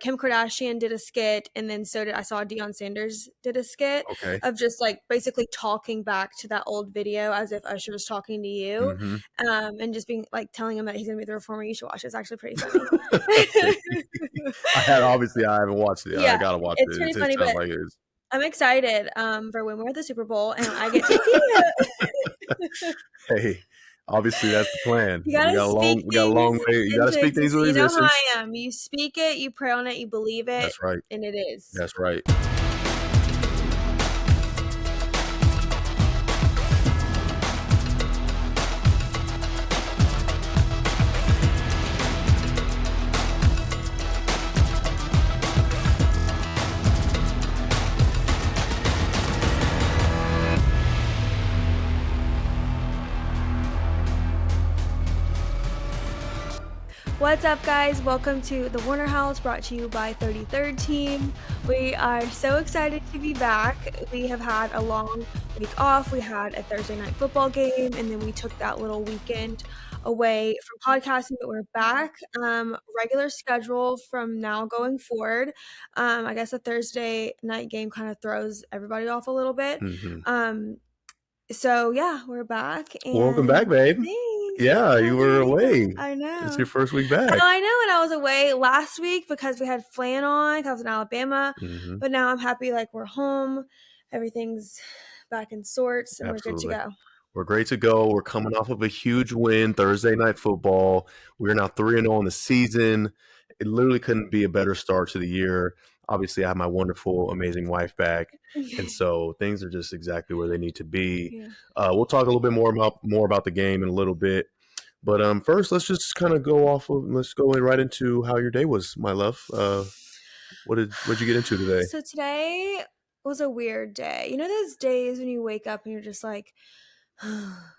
Kim Kardashian did a skit, and then I saw Deion Sanders did a skit Okay. of just like basically talking back to that old video as if Usher was talking to you, and just being like telling him that he's gonna be the reformer. You should watch it. It's actually pretty funny. I haven't watched it. Yeah, I gotta watch it's it. pretty It funny, sounds but like it is. I'm excited for when we're at the Super Bowl and I get to see it. Hey, obviously that's the plan. You gotta speak we got a long way. You gotta speak things into You know how existence. I am. You speak it, you pray on it, you believe it. That's right. And it is. That's right. What's up, guys? Welcome to the Warner House, brought to you by 33rd Team. We are so excited to be back. We have had a long week off. We had a Thursday night football game, and then we took that little weekend away from podcasting, but we're back. Regular schedule from now going forward. I guess the Thursday night game kind of throws everybody off a little bit. So yeah, we're back. And welcome back, babe. Thanks. Yeah, you were away. I know. It's your first week back. I know, and I was away last week because we had Flan on because I was in Alabama. But now I'm happy, like, we're home. Everything's back in sorts, and Absolutely. we're good to go. We're great to go. We're coming off of a huge win, Thursday night football. We're now 3-0 in the season. It literally couldn't be a better start to the year. Obviously, I have my wonderful, amazing wife back, and so things are just exactly where they need to be. Yeah. We'll talk a little bit more about the game in a little bit, but first, let's just kind of let's go right into how your day was, my love. What'd you get into today? So today was a weird day. You know those days when you wake up and you're just like,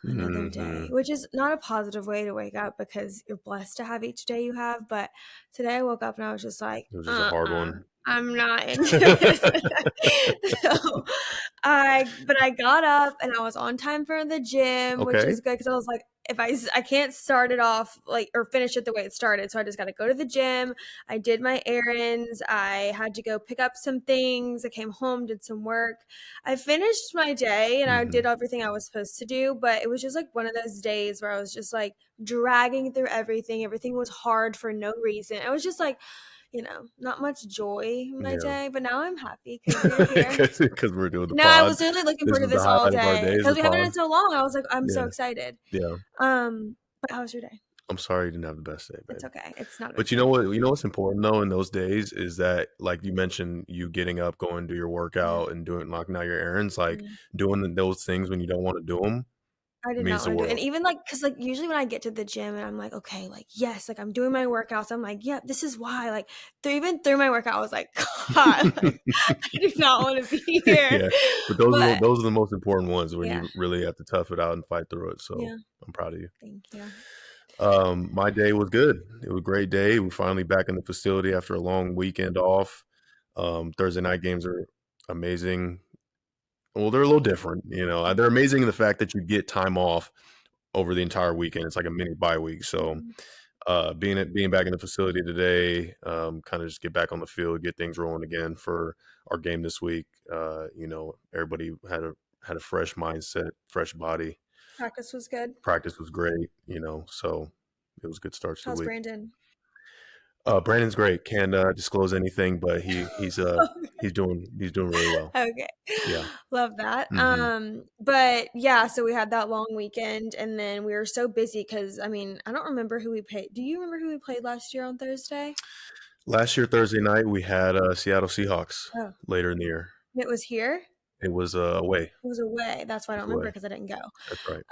another day, which is not a positive way to wake up because you're blessed to have each day you have. But today I woke up and I was just like, it was just a hard one. I'm not into it. So I got up and I was on time for the gym, which is good because I was like, if I can't start it off or finish it the way it started, so I just got to go to the gym. I did my errands. I had to go pick up some things. I came home, did some work. I finished my day and I did everything I was supposed to do, but it was just like one of those days where I was just like dragging through everything. Everything was hard for no reason. I was just like, not much joy in my day, but now I'm happy because we're here. Because we're doing the pod. I was really looking forward to this all day because we haven't done it so long. I was like, I'm so excited. Yeah. But how was your day? I'm sorry you didn't have the best day, babe. It's okay. It's not. But you know what? You know what's important though in those days is that, like you mentioned, you getting up, going to your workout, and knocking out your errands, like doing those things when you don't want to do them. I did not want to do it. And even because usually when I get to the gym and I'm like, okay, yes, I'm doing my workouts. I'm like, yeah, this is why. Even through my workout, I was like, God, I do not want to be here. Yeah, but those are the most important ones when you really have to tough it out and fight through it. So I'm proud of you. Thank you. My day was good. It was a great day. We're finally back in the facility after a long weekend off. Thursday night games are amazing. Well, they're a little different, They're amazing in the fact that you get time off over the entire weekend. It's like a mini bye week. So, being back in the facility today, kind of just get back on the field, get things rolling again for our game this week. Everybody had a fresh mindset, fresh body. Practice was good. Practice was great, So it was a good start to the week. How's Brandon? Brandon's great. Can't disclose anything, but he's doing really well. Okay. Yeah. Love that. But yeah, so we had that long weekend and then we were so busy because I don't remember who we played. Do you remember who we played last year on Thursday? Last year, Thursday night, we had Seattle Seahawks later in the year. It was here? It was away. It was away. That's why I don't remember because I didn't go. That's right.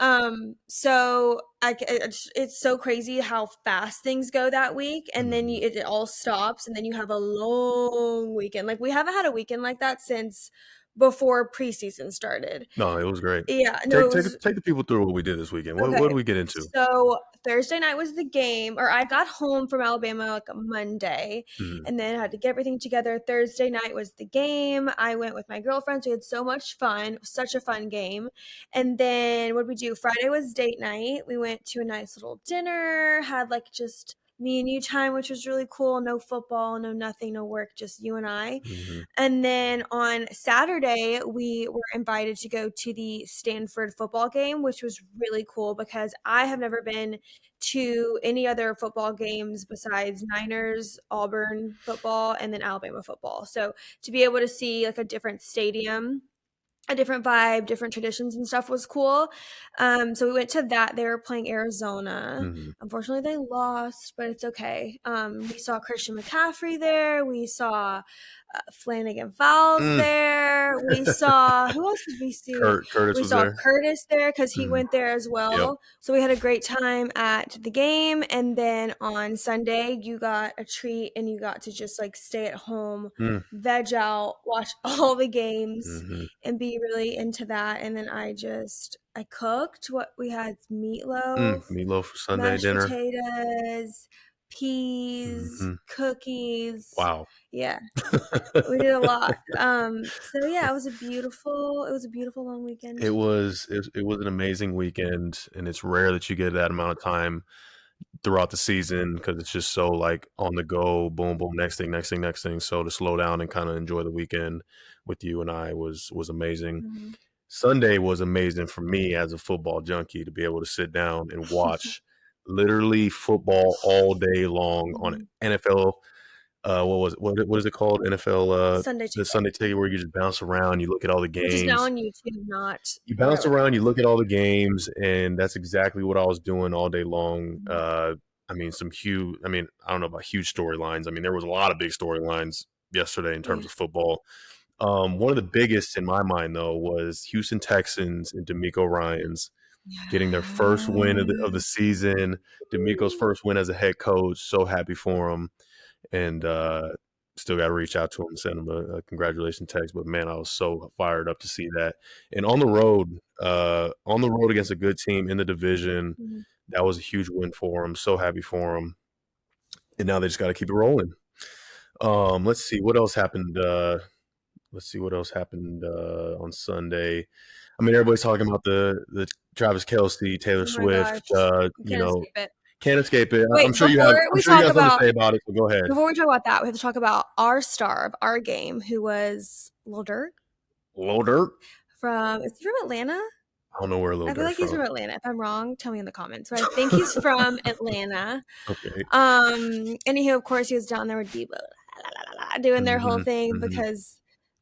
So it's so crazy how fast things go that week, and then it all stops, and then you have a long weekend. We haven't had a weekend like that since before preseason started. No, it was great. Yeah. No, take the people through what we did this weekend. What did we get into? So Thursday night was the game, or I got home from Alabama Monday, and then I had to get everything together. Thursday night was the game. I went with my girlfriends. We had so much fun. It was such a fun game. And then what did we do? Friday was date night. We went to a nice little dinner, had just me and you time, which was really cool. No football, no nothing, no work, just you and I. Mm-hmm. And then on Saturday, we were invited to go to the Stanford football game, which was really cool because I have never been to any other football games besides Niners, Auburn football, and then Alabama football. So to be able to see like a different stadium, a different vibe, different traditions and stuff was cool. So we went to that. They were playing Arizona. Mm-hmm. Unfortunately, they lost, but it's okay. We saw Christian McCaffrey there. We saw Flanagan Fowles there. We saw, who else did we see? Curtis We was saw there. Curtis there because he Mhm. went there as well. Yep. So we had a great time at the game. And then on Sunday, you got a treat and you got to just like stay at home, veg out, watch all the games, Mm-hmm. and be really into that. And then I cooked what we had: meatloaf, Meatloaf for Sunday mashed dinner. potatoes, peas, cookies. Wow. Yeah. We did a lot. So yeah, it was a beautiful long weekend. It was an amazing weekend, and it's rare that you get that amount of time throughout the season because it's just so like on the go, boom, boom, next thing. So to slow down and kind of enjoy the weekend with you and I was amazing. Mm-hmm. Sunday was amazing for me as a football junkie to be able to sit down and watch literally football all day long on NFL. What is it called? NFL Sunday the ticket, Sunday ticket where you just bounce around, you look at all the which is now games. on YouTube, not You bounce around, you look at all the games, and that's exactly what I was doing all day long. I mean, I don't know about huge storylines. I mean, there was a lot of big storylines yesterday in terms of football. One of the biggest in my mind, though, was Houston Texans and DeMeco Ryans getting their first win of the season. DeMeco's first win as a head coach. So happy for him. And still got to reach out to him and send him a congratulations text. But man, I was so fired up to see that. And on the road against a good team in the division, that was a huge win for him. So happy for him. And now they just got to keep it rolling. Let's see what else happened. On Sunday. I mean, everybody's talking about the Travis Kelce, Taylor Swift. Can't escape it. Wait, I'm sure you have something to say about it. So go ahead. Before we talk about that, we have to talk about our star of our game, who was Lil Durk. Is he from Atlanta? I don't know where Lil Durk's from. I feel like he's from Atlanta. If I'm wrong, tell me in the comments. But I think he's from Atlanta. Okay. And of course, he was down there with Debo, doing their whole thing because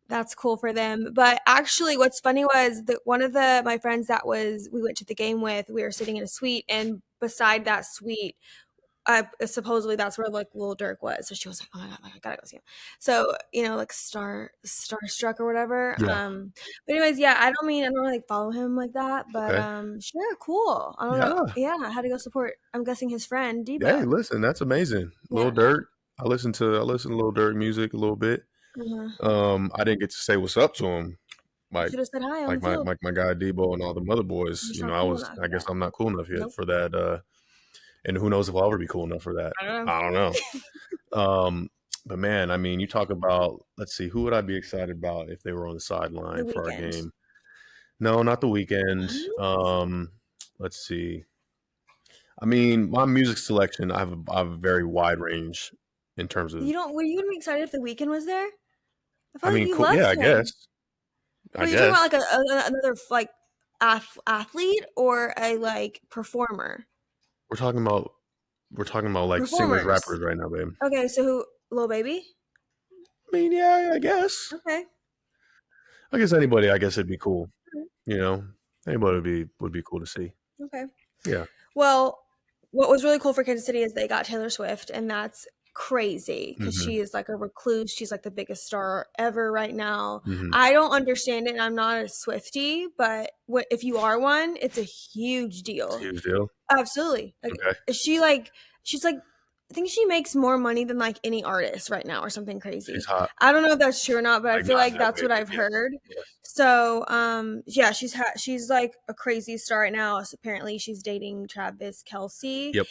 that's cool for them. But actually, what's funny was that one of my friends we went to the game with, we were sitting in a suite, and beside that suite, supposedly that's where like Lil Durk was. So she was like, "Oh my god, I gotta go see him." So like starstruck or whatever. Yeah. But anyways, yeah, I don't really follow him like that, but sure, cool. I don't know. Yeah, I had to go support. I'm guessing his friend Debo. Hey, listen, that's amazing. Lil Durk. I listen to Lil Durk music a little bit. I didn't get to say what's up to him. Like, should have said hi. Like my guy Debo and all the other boys. I guess I'm not cool enough yet for that. And who knows if I'll ever be cool enough for that. I don't know. But man, I mean, you talk about, let's see, who would I be excited about if they were on the sideline for our game? No, not the weekend. Let's see. I mean, my music selection, I have a very wide range in terms of. Were you gonna be excited if the weekend was there? I mean, cool. Yeah, I guess. Are you talking about like another like athlete or a like performer? We're talking about like singers, rappers right now, babe. Okay, so who? Lil Baby? I mean, yeah, I guess. Okay. I guess anybody. I guess it'd be could anybody would be cool to see. Okay. Yeah. Well, what was really cool for Kansas City is they got Taylor Swift, and that's crazy because she is like a recluse. She's like the biggest star ever right now. I don't understand it, and I'm not a Swiftie, but if you are one, it's a huge deal. It's a huge deal. Absolutely. Like, she's like, I think she makes more money than like any artist right now or something crazy. She's hot. I don't know if that's true or not, but I feel like that's what I've heard. Yes. So, yeah, she's like a crazy star right now. So apparently she's dating Travis Kelce. Yep.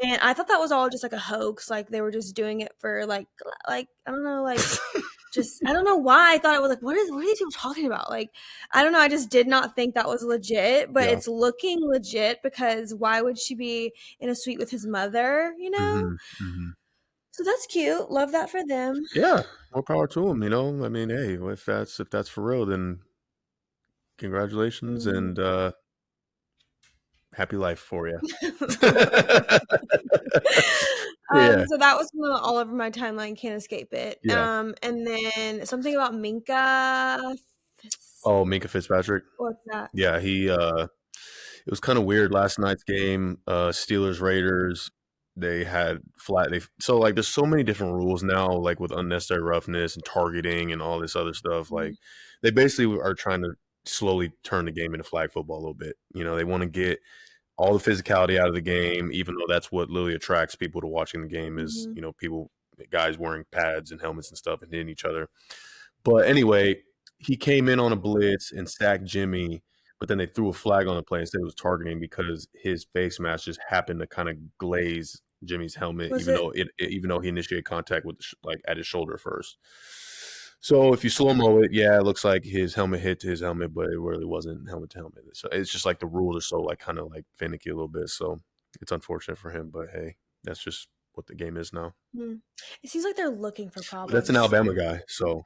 And I thought that was all just like a hoax. Like they were just doing it for like I don't know, like just I don't know why I thought it was like, what are these people talking about? Like, I don't know. I just did not think that was legit, but it's looking legit because why would she be in a suite with his mother? So that's cute. Love that for them. Yeah, more power to them. I mean, hey, if that's for real, then congratulations and happy life for you. Yeah. So that was all over my timeline. Can't escape it. Yeah. And then something about Minka. Minka Fitzpatrick. What's that? Yeah, it was kind of weird last night's game. Steelers Raiders. They had so like there's so many different rules now, like with unnecessary roughness and targeting and all this other stuff. Like they basically are trying to slowly turn the game into flag football a little bit. They want to get all the physicality out of the game, even though that's what literally attracts people to watching the game is, guys wearing pads and helmets and stuff and hitting each other. But anyway, he came in on a blitz and sacked Jimmy, but then they threw a flag on the play and said it was targeting because his face mask just happened to kind of glaze Jimmy's helmet, even though he initiated contact with at his shoulder first. So if you slow-mo it, yeah, it looks like his helmet hit to his helmet, but it really wasn't helmet to helmet. So it's just like the rules are so kind of finicky a little bit. So it's unfortunate for him, but hey, that's just what the game is now. It seems like they're looking for problems. But that's an Alabama guy, so.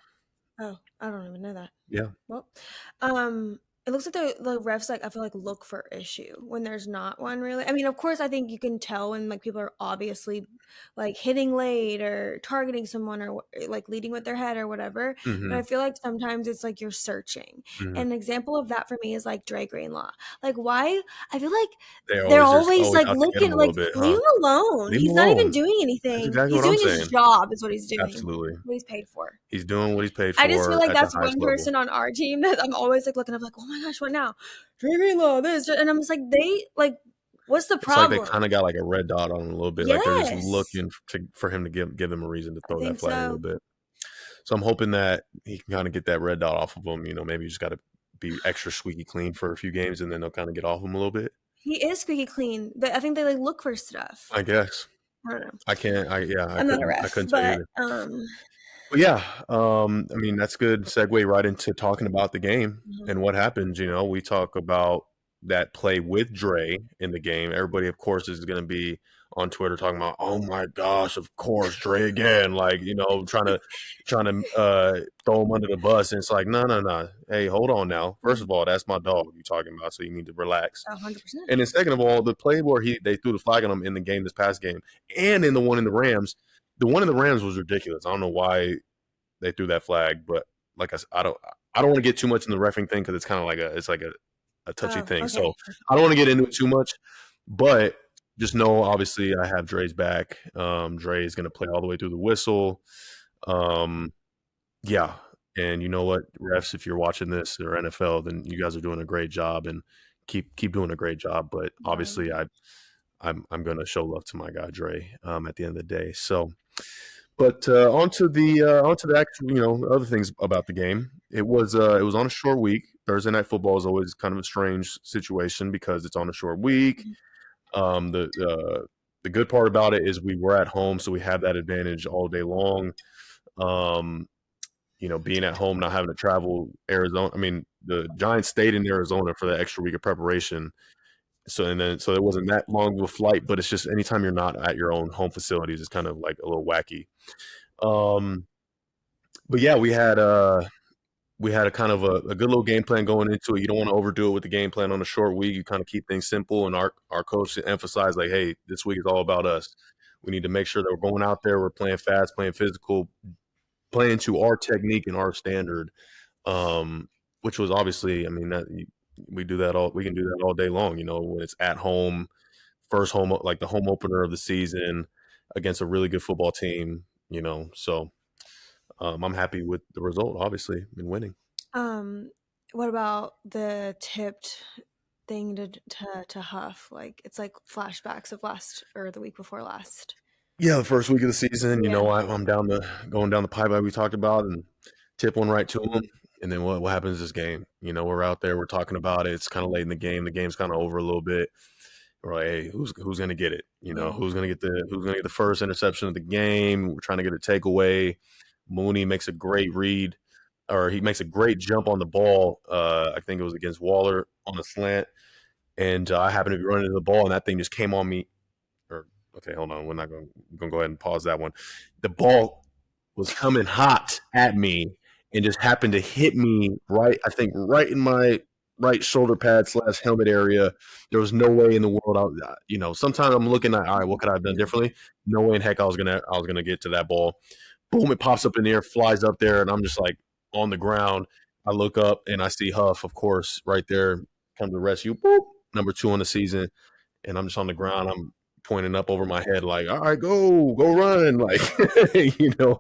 Oh, I don't even know that. Yeah. Well, it looks like the refs I feel like look for issue when there's not one really. I mean, of course, I think you can tell when people are obviously hitting late or targeting someone or leading with their head or whatever. But I feel like sometimes it's you're searching. And an example of that for me is Dre Greenlaw. Why? I feel like they're always looking leave him alone. He's not even doing anything. Exactly he's doing his job is what he's doing. Absolutely. What he's paid for. He's doing what he's paid for. I just feel like that's one person on our team that I'm always looking up oh my gosh, what now? Dre Greenlaw, this, and I'm just what's the problem? It's they kind of got a red dot on him a little bit. Yes. They're just looking for him to give them a reason to throw that flag a little bit. So I'm hoping that he can kind of get that red dot off of him. Maybe you just got to be extra squeaky clean for a few games, and then they'll kind of get off him a little bit. He is squeaky clean, but I think they look for stuff. I guess. I don't know. I can't. I'm not a ref. I couldn't say either. But yeah, I mean, that's good segue right into talking about the game and what happens. We talk about that play with Dre in the game. Everybody, of course, is going to be on Twitter talking about, oh my gosh, of course, Dre again, trying to throw him under the bus. And it's no. Hey, hold on now. First of all, that's my dog you're talking about, so you need to relax. 100%. And then second of all, the play where they threw the flag on him in the game this past game and in the one in the Rams, the one in the Rams was ridiculous. I don't know why they threw that flag, but like I said, I don't want to get too much in the reffing thing because it's kind of a touchy thing. Okay. So I don't want to get into it too much, but just know, obviously, I have Dre's back. Dre is going to play all the way through the whistle. Yeah, and you know what, refs, if you're watching this or NFL, then you guys are doing a great job and keep doing a great job. But obviously, I'm going to show love to my guy Dre at the end of the day. So, but onto the actual other things about the game. It was on a short week. Thursday night football is always kind of a strange situation because it's on a short week. The good part about it is we were at home, so we have that advantage all day long. Being at home, not having to travel Arizona. I mean, the Giants stayed in Arizona for that extra week of preparation. So it wasn't that long of a flight, but it's just anytime you're not at your own home facilities, it's kind of a little wacky. But yeah, we had a kind of a good little game plan going into it. You don't want to overdo it with the game plan on a short week. You kind of keep things simple, and our coach emphasized hey, this week is all about us. We need to make sure that we're going out there, we're playing fast, playing physical, playing to our technique and our standard, which was obviously, I mean, that we can do that all day long, when it's at home, first home, the home opener of the season against a really good football team, so I'm happy with the result, obviously, in winning. What about the tipped thing to Huf? It's flashbacks of the week before last. Yeah, the first week of the season, I'm going down the pipe like we talked about and tip one right to him. And then what happens this game? We're out there, we're talking about it. It's kind of late in the game. The game's kind of over a little bit. We're like, hey, who's going to get it? Who's going to get the first interception of the game? We're trying to get a takeaway. Mooney makes a great read, or he makes a great jump on the ball. I think it was against Waller on a slant, and I happened to be running to the ball, and that thing just came on me. Or okay, hold on, we're not going to go ahead and pause that one. The ball was coming hot at me and just happened to hit me right, I think, right in my right shoulder pad / helmet area. There was no way in the world. Sometimes I'm looking at, all right, what could I have done differently? No way in heck I was gonna get to that ball. Boom! It pops up in the air, flies up there, and I'm just like on the ground. I look up and I see Huf, of course, right there, come to the rescue. Boop! Number 2 on the season, and I'm just on the ground. I'm pointing up over my head, like, all right, go run. Like,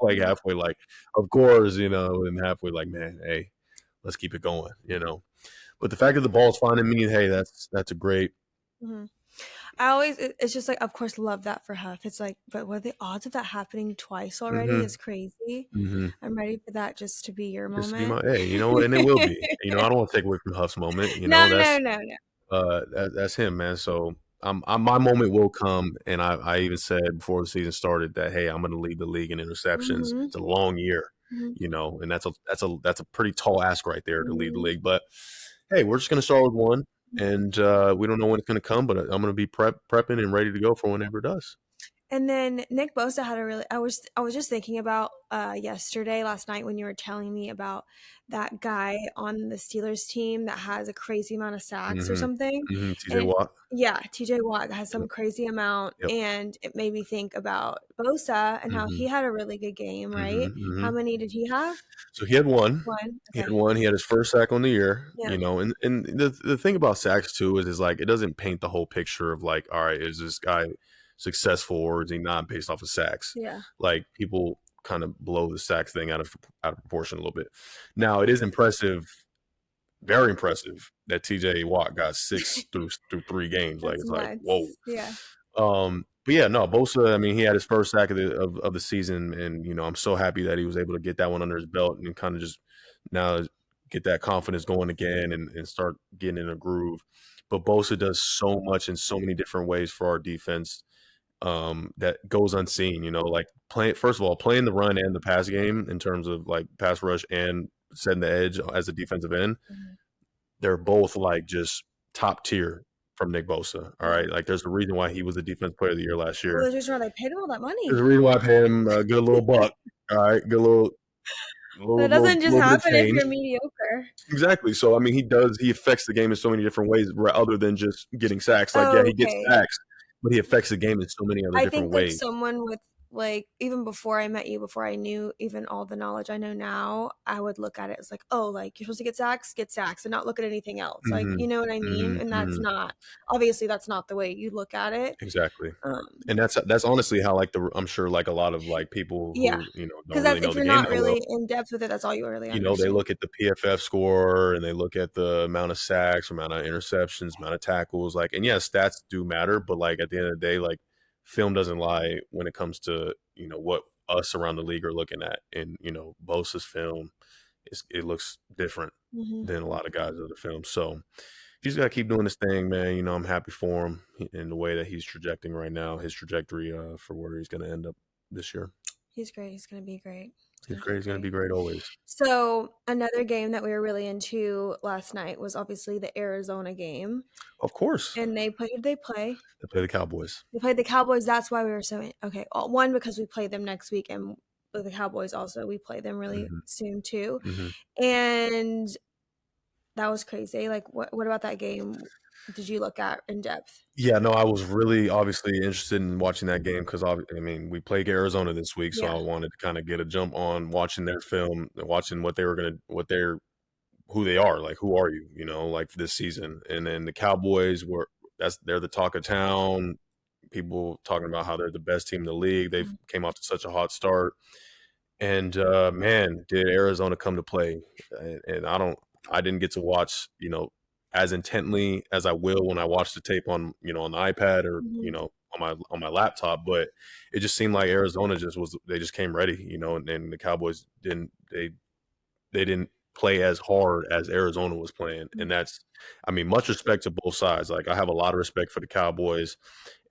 like halfway, like, of course, and halfway, like, man, hey, let's keep it going, But the fact that the ball's finding me, hey, that's a great. Mm-hmm. It's just like, of course, love that for Huff. It's like, but what are the odds of that happening twice already? Mm-hmm. Is crazy. Mm-hmm. I'm ready for that just to be your Just moment. to be and it will be. I don't want to take away from Huff's moment. No. That's him, man. So my moment will come, and I even said before the season started that, hey, I'm going to lead the league in interceptions. Mm-hmm. It's a long year, and that's a pretty tall ask right there to lead the league. But hey, we're just going to start with one, and we don't know when it's going to come, but I'm going to be prepping and ready to go for whenever it does. And then Nick Bosa had I was just thinking about last night when you were telling me about that guy on the Steelers team that has a crazy amount of sacks or something. Mm-hmm. TJ Watt. Yeah, TJ Watt has some crazy amount, and it made me think about Bosa and how he had a really good game, right? How many did he have? So he had one. Okay. He had one. He had his first sack on the year, and the thing about sacks too is like it doesn't paint the whole picture of like, all right, is this guy successful or is he not based off of sacks? Yeah. Like people kind of blow the sacks thing out of proportion a little bit. Now it is impressive, very impressive that TJ Watt got 6 through 3 games. Like it's like, whoa. Yeah. But yeah, no, Bosa, I mean, he had his first sack of the season, and I'm so happy that he was able to get that one under his belt and kind of just now get that confidence going again and start getting in a groove. But Bosa does so much in so many different ways for our defense that goes unseen, like first of all, playing the run and the pass game in terms of like pass rush and setting the edge as a defensive end. They're both like just top tier from Nick Bosa. All right. Like there's a reason why he was the defensive player of the year last year. Well, there's just why they paid him all that money. There's a reason why I paid him a good little buck. All right. Good little. That doesn't just happen if you're mediocre. Exactly. So, I mean, he affects the game in so many different ways other than just getting sacks. Like, he gets sacks, but he affects the game in so many other different ways. I think someone with, like, even before I met you, before I knew even all the knowledge I know now, I would look at it as like, oh, like, you're supposed to get sacks, and not look at anything else. Like, you know what I mean? And that's not, obviously, that's not the way you look at it. Exactly. And that's honestly how, like, I'm sure, like, a lot of, like, people who, don't really know the game. Because if you're not really in depth with it, that's all you really understand. They look at the PFF score, and they look at the amount of sacks, amount of interceptions, amount of tackles, like, and yeah, stats do matter, but, like, at the end of the day, like, film doesn't lie when it comes to, what us around the league are looking at. And, Bosa's film, it looks different than a lot of guys of the film. So he's got to keep doing this thing, man. I'm happy for him in the way that he's trajecting right now, his trajectory for where he's going to end up this year. He's great. He's going to be great. He's great. He's going to be great always. So another game that we were really into last night was obviously the Arizona game. Of course. And they play the Cowboys. They played the Cowboys. That's why we were so okay. One, because we play them next week, and the Cowboys also, we play them really soon too. And that was crazy. Like, what about that game did you look at in depth? Yeah, no, I was really obviously interested in watching that game because, I mean, we played Arizona this week, so I wanted to kind of get a jump on watching their film, watching what they were who they are, like, who are you, like this season. And then the Cowboys they're the talk of town. People talking about how they're the best team in the league. They came off to such a hot start. And man, did Arizona come to play. And I didn't get to watch, as intently as I will when I watch the tape on, on the iPad or, on my laptop, but it just seemed like Arizona they just came ready, and the Cowboys didn't play as hard as Arizona was playing. And that's, I mean, much respect to both sides. Like, I have a lot of respect for the Cowboys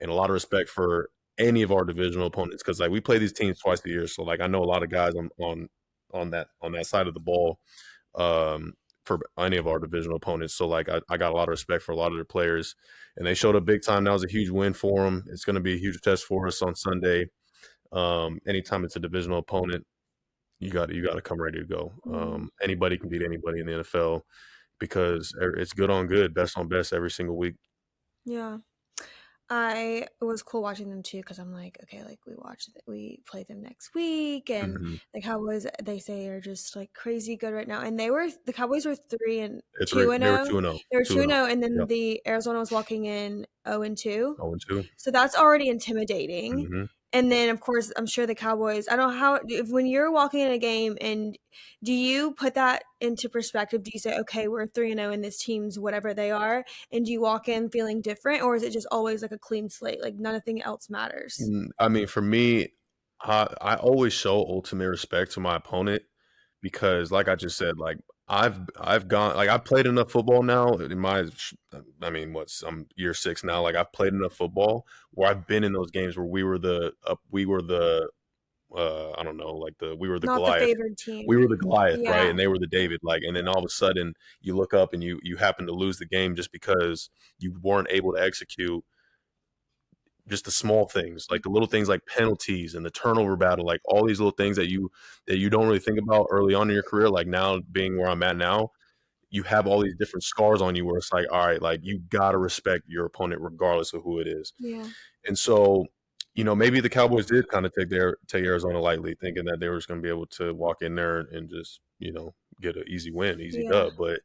and a lot of respect for any of our divisional opponents, because like we play these teams twice a year. So like I know a lot of guys on that side of the ball for any of our divisional opponents. So like I got a lot of respect for a lot of their players, and they showed up big time. That was a huge win for them. It's going to be a huge test for us on Sunday. Anytime it's a divisional opponent, you got to come ready to go. Anybody can beat anybody in the NFL because it's good on good, best on best every single week. Yeah. It was cool watching them too, because I'm like, okay, like we play them next week, and the Cowboys, they say, are just like crazy good right now. And the Cowboys were 3-2-0. They were 2-0. They were 2-0, and then the Arizona was walking in 0-2. 0-2. So that's already intimidating. And then, of course, I'm sure the Cowboys, I don't know when you're walking in a game, and do you put that into perspective? Do you say, okay, we're 3-0 and this team's whatever they are, and do you walk in feeling different, or is it just always like a clean slate, like nothing else matters? I mean, for me, I always show ultimate respect to my opponent because, like I just said, like I've gone, like I've played enough football now in I'm year 6 now. Like I've played enough football where I've been in those games where we were the I don't know, like we were the Not Goliath. the favored team. We were the Goliath, right? And they were the David, like, and then all of a sudden you look up and you happen to lose the game just because you weren't able to execute just the small things, like the little things like penalties and the turnover battle, like all these little things that you don't really think about early on in your career. Like now being where I'm at now, you have all these different scars on you where it's like, all right, like you got to respect your opponent regardless of who it is. Yeah. And so, maybe the Cowboys did kind of take Arizona lightly, thinking that they were just going to be able to walk in there and just, get an easy win, easy dub. But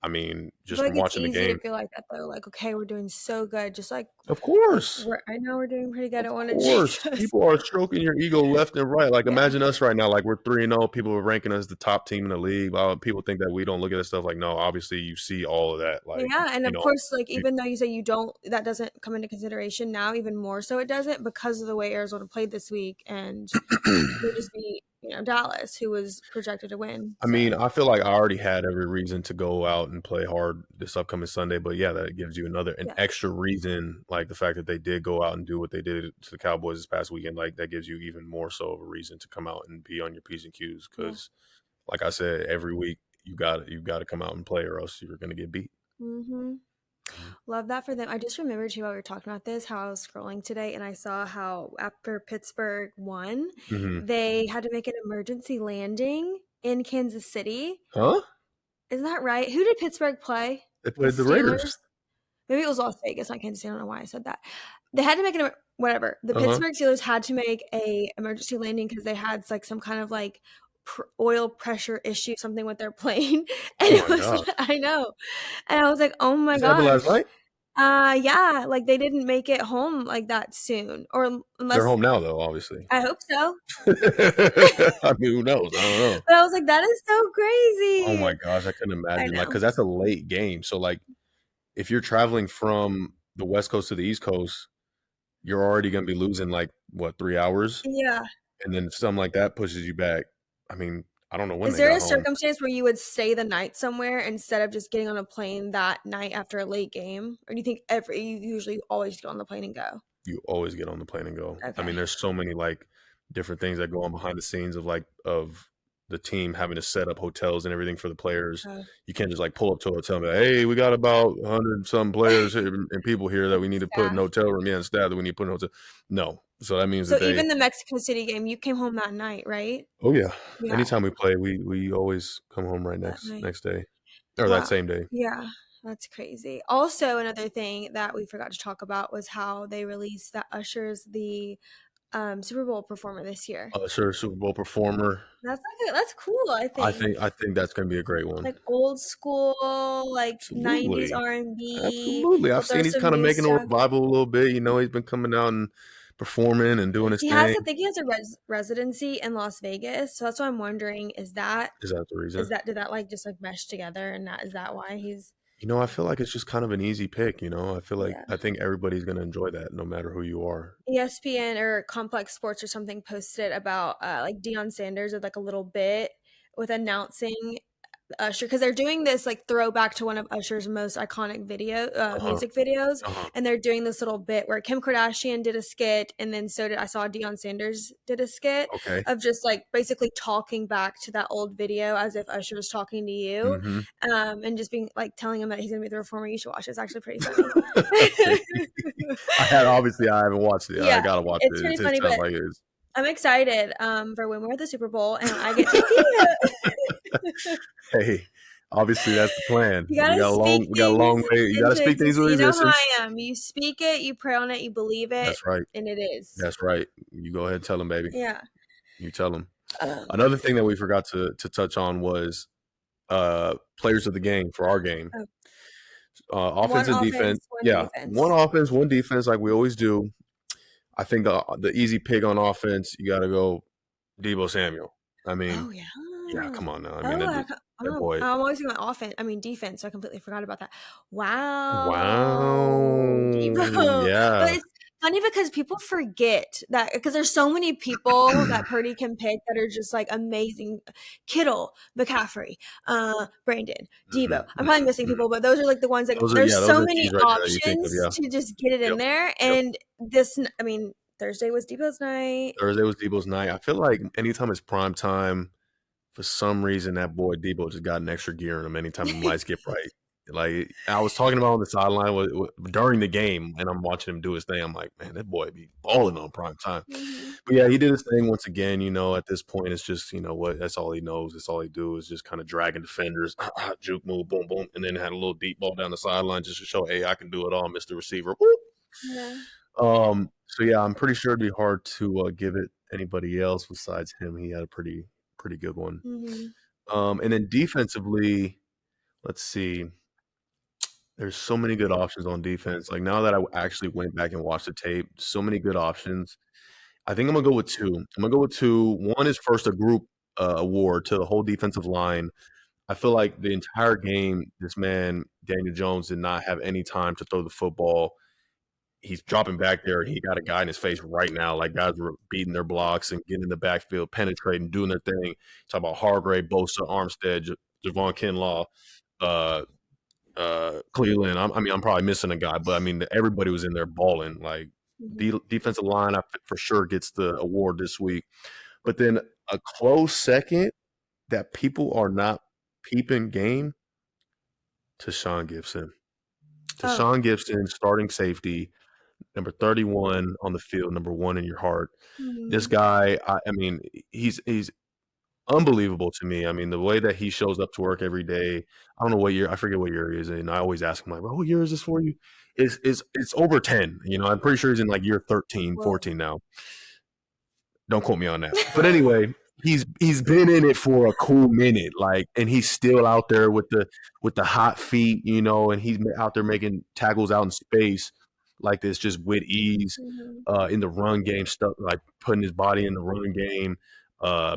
I mean, just from watching the game, it's easy to feel like that though. Like, okay, we're doing so good. Just like, of course, I know we're doing pretty good. Of I want to course, people are stroking your ego left and right. Like, imagine us right now. Like, we're 3-0. People are ranking us the top team in the league. People think that we don't look at this stuff. Like, no, obviously, you see all of that. Like, and of course, like even though you say you don't, that doesn't come into consideration now. Even more so, it doesn't, because of the way Arizona played this week, and they just beat Dallas, who was projected to win. I mean, I feel like I already had every reason to go out and play hard this upcoming Sunday, but yeah, that gives you an extra reason, like the fact that they did go out and do what they did to the Cowboys this past weekend. Like that gives you even more so of a reason to come out and be on your P's and Q's, because like I said, every week you got to come out and play, or else you're going to get beat. Love that for them. I just remembered too while we were talking about this, how I was scrolling today and I saw how after Pittsburgh won, they had to make an emergency landing in Kansas City. Huh? Isn't that right? Who did Pittsburgh play? They played the Raiders. Maybe it was Las Vegas, not Kansas City. I don't know why I said that. They had to make whatever. The Pittsburgh Steelers had to make a emergency landing because they had like some kind of like oil pressure issue, something with their plane. And I know. And I was like, oh my gosh. Last night? Yeah, like they didn't make it home like that soon, or unless they're home now, though. Obviously, I hope so. I mean, who knows? I don't know. But I was like, that is so crazy. Oh my gosh, I couldn't imagine. Like, because that's a late game. So, like, if you're traveling from the West Coast to the East Coast, you're already going to be losing like what, 3 hours? Yeah. And then something like that pushes you back. I mean, I don't know when. Is there a circumstance where you would stay the night somewhere instead of just getting on a plane that night after a late game? Or do you think you usually always get on the plane and go? You always get on the plane and go. Okay. I mean, there's so many like different things that go on behind the scenes of the team having to set up hotels and everything for the players. You can't just like pull up to a hotel and be like, hey, we got about 100 some players and people here that we need to put in a hotel room. Yeah, and staff that we need to put in a hotel. No. So that means even the Mexico City game, you came home that night, right? Oh yeah. Anytime we play, we always come home right next day. Or that same day. Yeah. That's crazy. Also, another thing that we forgot to talk about was how they released that Usher's the Super Bowl performer this year. Usher, Super Bowl performer. That's cool. I think that's gonna be a great one. Like old school, like '90s R&B. Absolutely, I've seen he's kind of making a revival a little bit. He's been coming out and performing and doing his thing. I think he has a residency in Las Vegas, so that's why I'm wondering: is that the reason? Did that like just like mesh together, and is that why he's? I feel like it's just kind of an easy pick, I feel like I think everybody's going to enjoy that no matter who you are. ESPN or Complex Sports or something posted about like Deion Sanders with like a little bit with announcing Usher, because they're doing this like throwback to one of Usher's most iconic music videos, and they're doing this little bit where Kim Kardashian did a skit, and then so did I saw Deion Sanders did a skit of just like basically talking back to that old video as if Usher was talking to you, and just being like telling him that he's gonna be the reformer. You should watch it. It's actually pretty funny. I haven't watched it. Yeah, I gotta watch it's it. pretty It funny, sounds but like it is. I'm excited for when we're at the Super Bowl and I get to see it. Hey, obviously that's the plan. You gotta speak we got a long way. You gotta speak things into existence. You know how I am. You speak it, you pray on it, you believe it. That's right. And it is. That's right. You go ahead and tell them, baby. Yeah. You tell them. Another thing that we forgot to touch on was players of the game for our game. Offense and defense. Yeah. One offense, one defense, like we always do. I think the easy pick on offense, you got to go Deebo Samuel. I mean, yeah, come on now. I mean, that boy. I'm always going offense. I mean, defense. So I completely forgot about that. Wow. Deebo. Yeah. But it's funny because people forget that because there's so many people that Purdy can pick that are just like amazing. Kittle, McCaffrey, Brandon, Deebo. I'm probably missing people, but those are like the ones that there's so many options to just get it in there. And this, I mean, Thursday was Deebo's night. I feel like anytime it's prime time, for some reason that boy Deebo just got an extra gear in him anytime the lights get bright. Like I was talking about on the sideline during the game, and I'm watching him do his thing. I'm like, man, that boy be balling on prime time. But yeah, he did his thing once again. You know, at this point, it's just what that's all he knows. That's all he do is just kind of dragging defenders, juke move, boom, boom, and then had a little deep ball down the sideline just to show, hey, I can do it all, Mr. Receiver. Whoop. Yeah. So yeah, I'm pretty sure it'd be hard to give it anybody else besides him. He had a pretty good one. And then defensively, let's see. There's so many good options on defense. Like now that I actually went back and watched the tape, so many good options. I think I'm gonna go with two. One is first a group award to the whole defensive line. I feel like the entire game, this man Daniel Jones did not have any time to throw the football. He's dropping back there. He got a guy in his face right now. Like guys were beating their blocks and getting in the backfield, penetrating, doing their thing. Talk about Hargrave, Bosa, Armstead, Javon Kinlaw, Cleveland. I'm probably missing a guy, but I mean everybody was in there balling. Like defensive line, for sure gets the award this week. But then a close second that people are not peeping game, Tashawn Gibson. Tashawn Gibson, starting safety, number 31 on the field, number 1 in your heart. This guy, I mean, he's unbelievable to me. I mean, the way that he shows up to work every day. I don't know what year. I forget what year he is in. I always ask him, like, well, what year is this for you? It's over 10. I'm pretty sure he's in like year 13, 14 now. Don't quote me on that. But anyway, he's been in it for a cool minute, like, and he's still out there with the hot feet, and he's out there making tackles out in space like this, just with ease, in the run game stuff, like putting his body in the run game,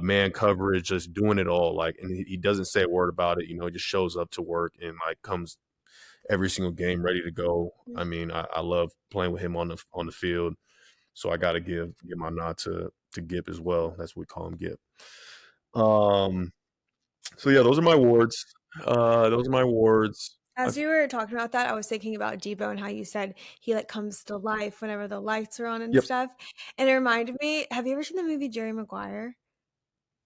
man coverage, just doing it all. Like, and he doesn't say a word about it. He just shows up to work and like comes every single game ready to go. I mean, I love playing with him on the field. So I got to give my nod to Gip as well. That's what we call him, Gip. So yeah, those are my awards. As you were talking about that, I was thinking about Deebo and how you said he like comes to life whenever the lights are on and stuff. And it reminded me, have you ever seen the movie Jerry Maguire?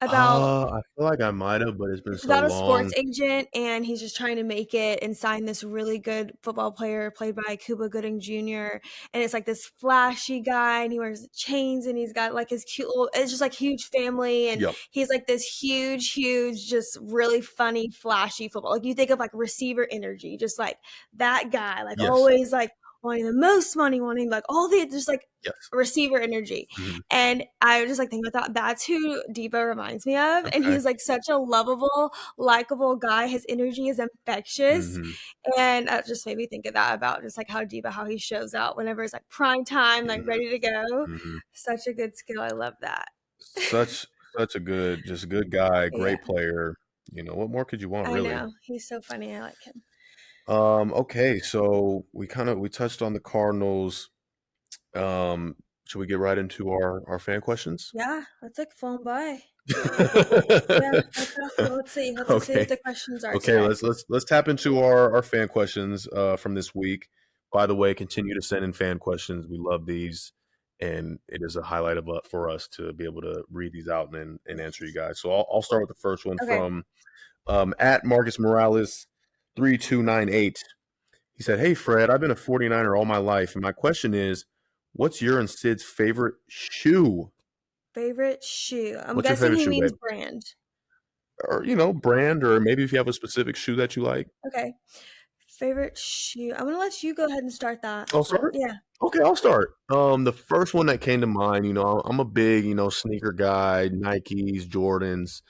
I feel like I might have, but it's been so long. About a sports agent, and he's just trying to make it and sign this really good football player played by Cuba Gooding Jr. And it's like this flashy guy, and he wears chains, and he's got like his cute little, it's just like huge family, and he's like this huge, just really funny, flashy football. Like you think of like receiver energy, just like that guy, like always like wanting the most money, wanting like all the just like receiver energy. And I was just like thinking about that. That's who Deebo reminds me of. And he's like such a lovable, likable guy. His energy is infectious. And that just made me think of that, about just like how Deebo, how he shows out whenever it's like prime time, like ready to go. Such a good skill. I love that. Such a good guy, great player. What more could you want, really? I know. He's so funny. I like him. Okay, so we touched on the Cardinals. Should we get right into our fan questions? Yeah, that's like flown by. Let's Let's see if the questions are Okay, today. let's tap into our fan questions from this week. By the way, continue to send in fan questions. We love these, and it is a highlight for us to be able to read these out and answer you guys. So I'll start with the first one from at Marcus Morales 3298. He said, "Hey Fred, I've been a 49er all my life, and my question is, what's your and Sid's favorite shoe?" Favorite shoe. I'm What's your guessing favorite he shoe, means babe? brand. Or brand, or maybe if you have a specific shoe that you like. Okay. Favorite shoe. I'm gonna let you go ahead and start that. I'll start. Yeah. Okay, I'll start. The first one that came to mind, I'm a big, sneaker guy, Nikes, Jordans,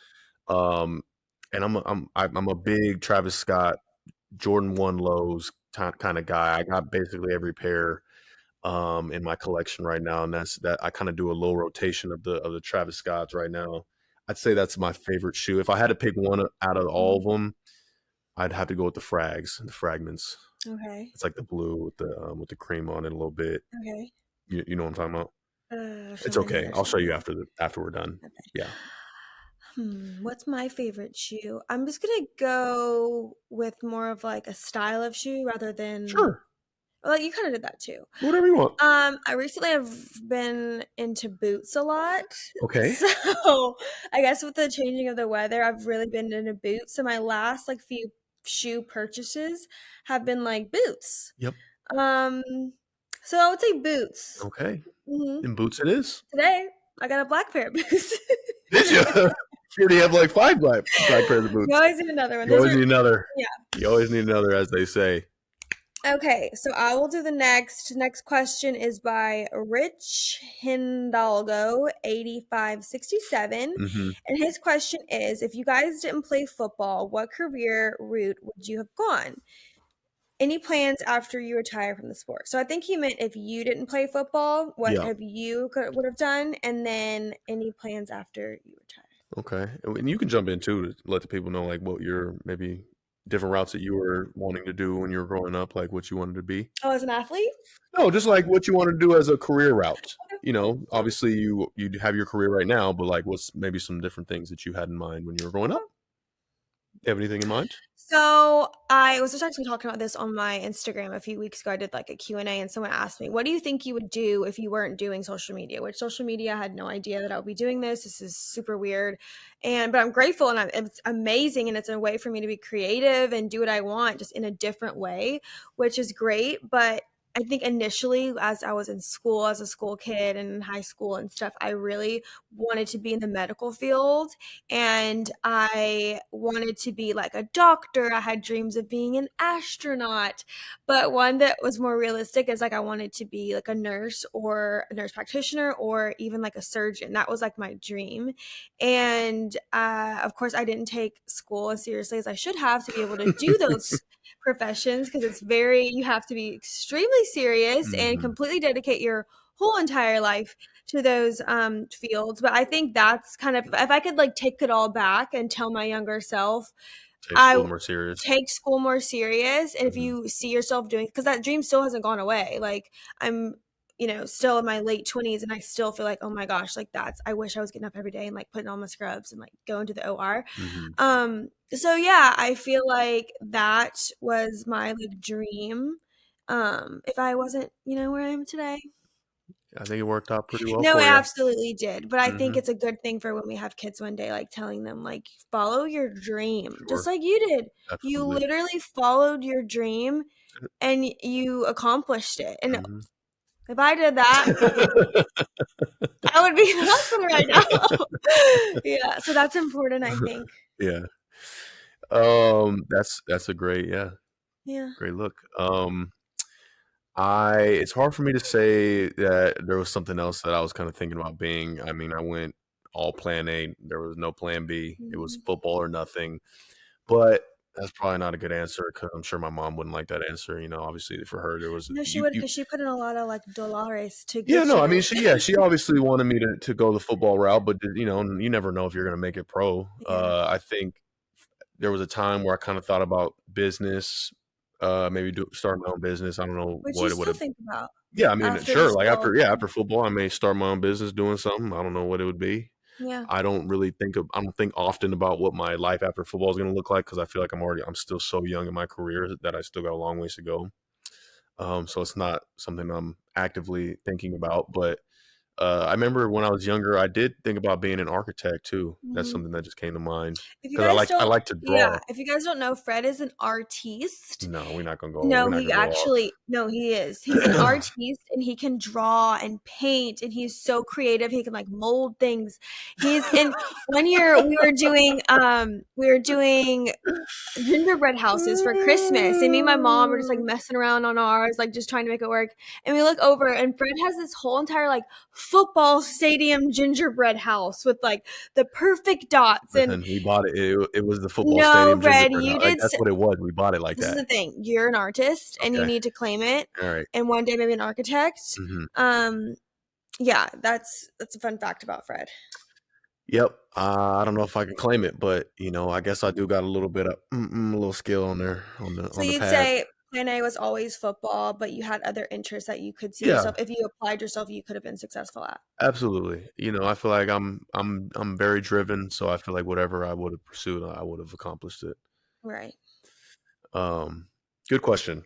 and I'm a big Travis Scott Jordan 1 lows kind of guy. I got basically every pair in my collection right now, and that's that. I kind of do a low rotation of the Travis Scotts right now. I'd say that's my favorite shoe. If I had to pick one out of all of them, I'd have to go with the fragments. Okay. It's like the blue with the cream on it a little bit. Okay. You know what I'm talking about? It's So okay. I'll show you after we're done. Okay. Yeah. What's my favorite shoe? I'm just gonna go with more of like a style of shoe rather than Sure. Well, you kind of did that too. Whatever you want. I recently have been into boots a lot. Okay. So I guess with the changing of the weather, I've really been into boots. So my last like few shoe purchases have been like boots. Yep. So I would say boots. Okay. Mm-hmm. And boots it is. Today I got a black pair of boots. Did you? You already have like 5 black pairs of boots. You always need another one. You always need another. Yeah. You always need another, as they say. Okay, so I will do the next. Next question is by Rich Hindalgo, 8567. Mm-hmm. And his question is, if you guys didn't play football, what career route would you have gone? Any plans after you retire from the sport? So I think he meant if you didn't play football, what have you would have done? And then any plans after you retire? Okay. And you can jump in too to let the people know like what your maybe different routes that you were wanting to do when you were growing up, like what you wanted to be. Oh, as an athlete? No, just like what you wanted to do as a career route. Obviously you have your career right now, but like what's maybe some different things that you had in mind when you were growing up? You have anything in mind? So I was just actually talking about this on my Instagram a few weeks ago. I did like a Q&A and someone asked me, what do you think you would do if you weren't doing social media? Which social media, I had no idea that I would be doing this. This is super weird. But I'm grateful and it's amazing. And it's a way for me to be creative and do what I want just in a different way, which is great. But I think initially, as I was in school, as a school kid and in high school and stuff, I really wanted to be in the medical field and I wanted to be like a doctor. I had dreams of being an astronaut, but one that was more realistic is like I wanted to be like a nurse or a nurse practitioner or even like a surgeon. That was like my dream. And of course, I didn't take school as seriously as I should have to be able to do those professions because you have to be extremely serious and completely dedicate your whole entire life to those fields. But I think that's kind of, if I could like take it all back and tell my younger self, take school more serious. Take school more serious. And if you see yourself doing, because that dream still hasn't gone away. Like I'm, still in my late 20s and I still feel like, oh my gosh, like I wish I was getting up every day and like putting on my scrubs and like going to the OR. So yeah, I feel like that was my like dream. If I wasn't, where I am today. I think it worked out pretty well. No, for it you. absolutely did. But I think it's a good thing for when we have kids one day, like telling them, like, follow your dream, just like you did. Absolutely. You literally followed your dream and you accomplished it. And if I did that, I would be in the hospital right now. Yeah, so that's important, I think. Yeah. That's a great, great look. It's hard for me to say that there was something else that I was kind of thinking about being. I mean, I went all plan A. There was no plan B. It was football or nothing. But that's probably not a good answer because I'm sure my mom wouldn't like that answer. Obviously for her there was. No, she would because she put in a lot of like dollars to. Yeah, no, I mean she obviously wanted me to go the football route, but you never know if you're going to make it pro. Yeah. I think there was a time where I kind of thought about business. Maybe start my own business. I don't know what it would have. Think about. Yeah, I mean, sure. Like after football, I may start my own business doing something. I don't know what it would be. Yeah. I don't think often about what my life after football is going to look like, because I feel like I'm still so young in my career that I still got a long ways to go. So it's not something I'm actively thinking about. But I remember when I was younger, I did think about being an architect too. That's Mhm. something that just came to mind If you because guys I don't like to draw. if you guys don't know, Fred is an artiste. No, we're not gonna No, go off. he is. He's an artiste and he can draw and paint and he's so creative. He can like mold things. He's in one year we were doing gingerbread houses for Christmas, and me and my mom were just like messing around on ours, like just trying to make it work. And we look over, and Fred has this whole entire like football stadium gingerbread house with like the perfect dots. And Listen, we bought it. It was the football no, stadium Fred, gingerbread house. That's what it was. We bought it like this is that. the thing. You're an artist, and you Okay. need to claim it. All right. And one day maybe an architect. Mm-hmm. Yeah, that's a fun fact about Fred. Yep. I don't know if I can claim it, but I guess I do got a little bit of a little skill on there on the So you'd pad. say Plan A was always football, but you had other interests that you could see yourself, if you applied yourself, you could have been successful at. Absolutely. I feel like I'm very driven, so I feel like whatever I would have pursued, I would have accomplished it. Right. Good question.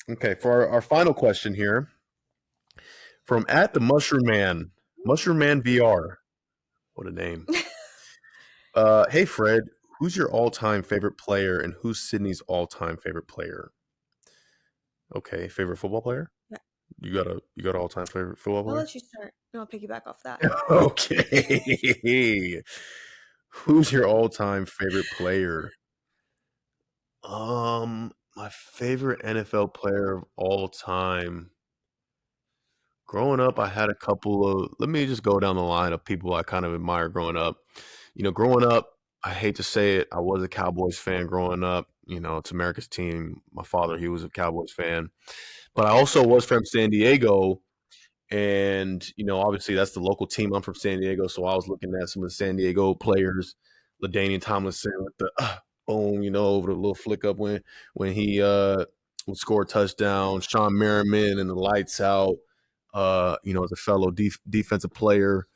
Okay, for our final question here, from @the Mushroom Man VR. What a name. Hey Fred, who's your all-time favorite player and who's Sydney's all-time favorite player? Okay, favorite football player? Yeah. You got an all-time favorite football player? I'll let you start. I'll piggyback off that. Okay. Who's your all-time favorite player? My favorite NFL player of all time. Growing up, I had a couple of. Let me just go down the line of people I kind of admire growing up. Growing up, I hate to say it, I was a Cowboys fan growing up. It's America's team. My father, he was a Cowboys fan, but I also was from San Diego. And, obviously that's the local team. I'm from San Diego, so I was looking at some of the San Diego players, LaDainian Tomlinson with the boom, over the little flick up when he would score a touchdown. Sean Merriman and the lights out, as a fellow defensive player.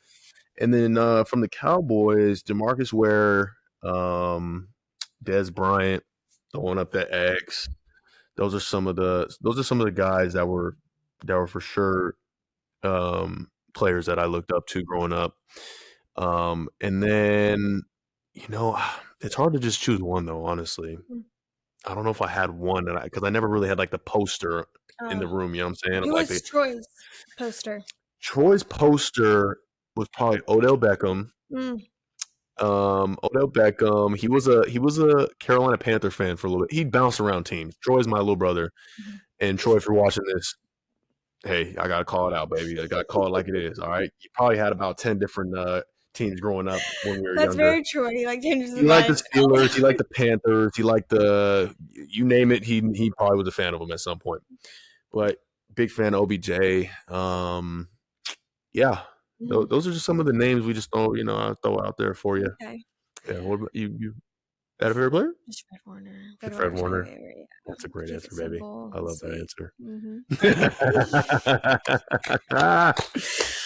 And then from the Cowboys, DeMarcus Ware, Dez Bryant throwing up that X. Those are some of the guys that were for sure players that I looked up to growing up. And then, it's hard to just choose one though, honestly. I don't know if I had one because I never really had like the poster in the room, you know what I'm saying? Who was Troy's poster? Troy's poster was probably Odell Beckham. Odell Beckham, he was a Carolina Panther fan for a little bit. He bounced around teams. Troy's my little brother. And Troy, if you're watching this, hey, I gotta call it out, baby. I gotta call it like it is. All right. You probably had about 10 different teams growing up when we were younger. That's very true. He changes his mind. He liked the Steelers, he liked the Panthers, he liked you name it, he probably was a fan of them at some point. But big fan of OBJ. Yeah. Those are just some of the names we just throw, I'll throw out there for you. Okay. Yeah. What about you? That a favorite player? Just Fred Warner. Fred Warner. Yeah. That's a great answer, baby. I love that answer.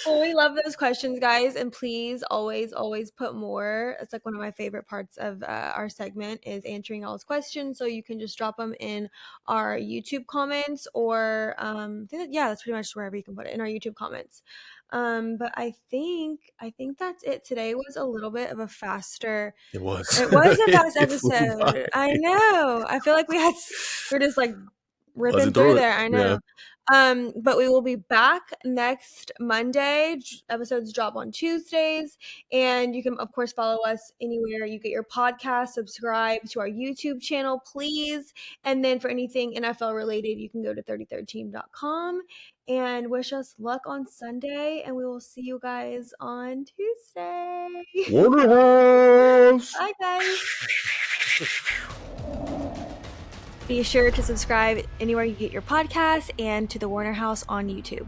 Well, we love those questions, guys, and please always put more. It's like one of my favorite parts of our segment is answering all those questions. So you can just drop them in our YouTube comments, or that's pretty much wherever you can put it in our YouTube comments. But I think that's it. Today was a little bit of a faster. It was a fast episode. I know. I feel like we're just like ripping through there. I know. Yeah. But we will be back next Monday. Episodes drop on Tuesdays, and you can of course follow us anywhere you get your podcast. Subscribe to our YouTube channel, please. And then for anything NFL related, you can go to 33rdteam.com and wish us luck on Sunday, and we will see you guys on Tuesday. Warner House. Bye, guys. Be sure to subscribe anywhere you get your podcast and to the Warner House on YouTube.